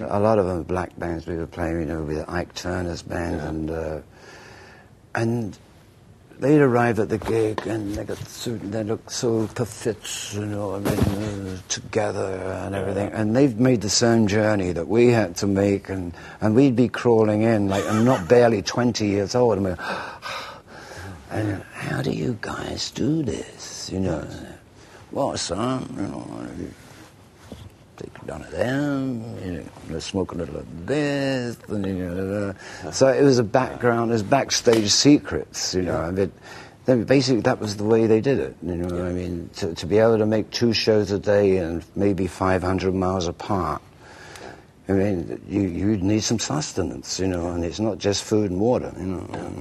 A lot of them were black bands. We were playing, you know, with Ike Turner's band, and they'd arrive at the gig and they got suit and they looked so fit, you know, I mean, together and everything. And they've made the same journey that we had to make, and we'd be crawling in, like, I'm not barely 20 years old. And and how do you guys do this, you know? Well, son, you know, take none of them, you know, smoke a little of this, and, you know, so it was a background, it was backstage secrets, you know. I mean, basically that was the way they did it, you know. I mean, to be able to make 2 shows a day and maybe 500 miles apart, I mean, you need some sustenance, you know, and it's not just food and water, you know.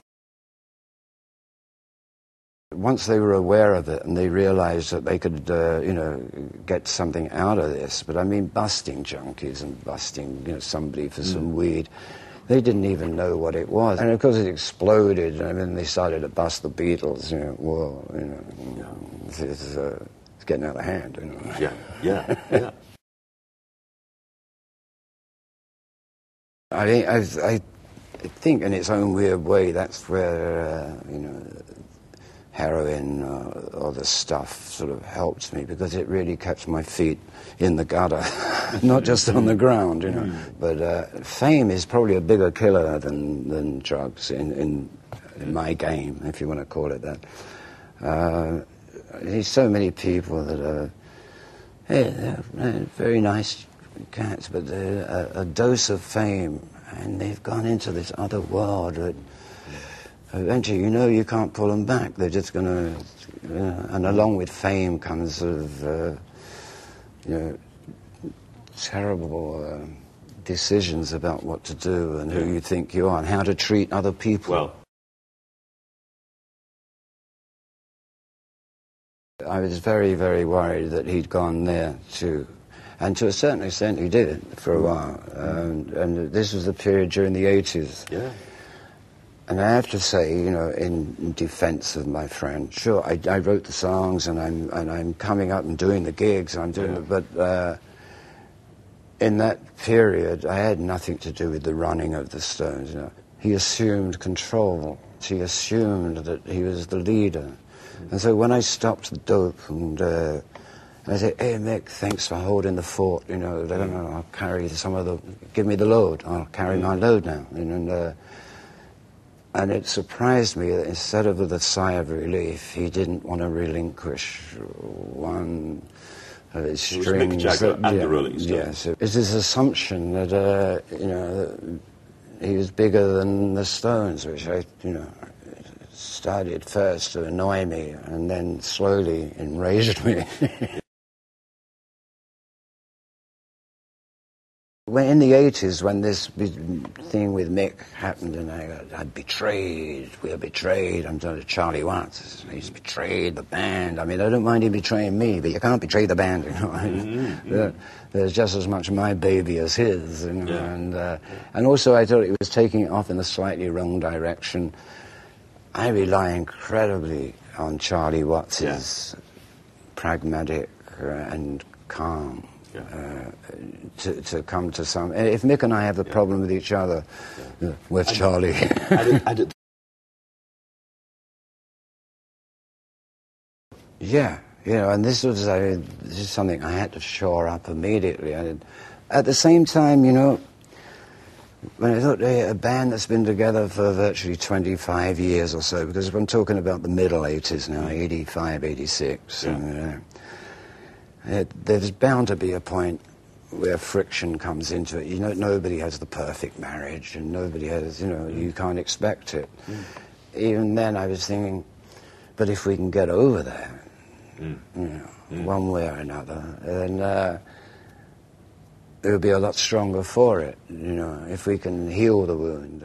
Once they were aware of it and they realized that they could, you know, get something out of this, but I mean, busting junkies and busting, you know, somebody for some weed, they didn't even know what it was. And of course it exploded, and then they started to bust the Beatles, you know, well, you know, it's getting out of hand, you know. Yeah. I think in its own weird way, that's where, you know, heroin or the stuff sort of helped me, because it really kept my feet in the gutter, not just on the ground, you know. But fame is probably a bigger killer than drugs in my game, if you want to call it that. There's so many people that are, hey, they're very nice cats, but a dose of fame, and they've gone into this other world that eventually, you know, you can't pull them back. They're just going to, and along with fame comes sort of, you know, terrible decisions about what to do and who you think you are and how to treat other people. Well, I was very, very worried that he'd gone there too. And to a certain extent, he did for a while. And this was the period during the 80s. yeah. And I have to say, you know, in defense of my friend, sure, I wrote the songs and I'm coming up and doing the gigs, and I'm doing it, but in that period, I had nothing to do with the running of the Stones, you know. He assumed control. He assumed that he was the leader. And so when I stopped the dope and I said, hey, Mick, thanks for holding the fort, you know, I'll carry some of the, give me the load, I'll carry my load now. And it surprised me that instead of with a sigh of relief, he didn't want to relinquish one of his strings. It was Mick Jagger and the Rolling Stones. Yes, it's this assumption that, you know, he was bigger than the Stones, which I, you know, started first to annoy me and then slowly enraged me. When in the 80s, when this thing with Mick happened, and I'd betrayed, we were betrayed. I'm talking to Charlie Watts. He's betrayed the band. I mean, I don't mind him betraying me, but you can't betray the band, you know. There's just as much my baby as his, you know. And also I thought it was taking it off in a slightly wrong direction. I rely incredibly on Charlie Watts's pragmatic and calm. To come to some... If Mick and I have a problem with each other, with Charlie... Yeah, you know, and this is something I had to shore up immediately. At the same time, you know, when I thought, hey, a band that's been together for virtually 25 years or so, because I'm talking about the middle 80s now, 85, 86, and, there's bound to be a point where friction comes into it. You know, nobody has the perfect marriage, and nobody has, you know, you can't expect it. Even then I was thinking, but if we can get over that, you know, one way or another, then it would be a lot stronger for it, you know, if we can heal the wound.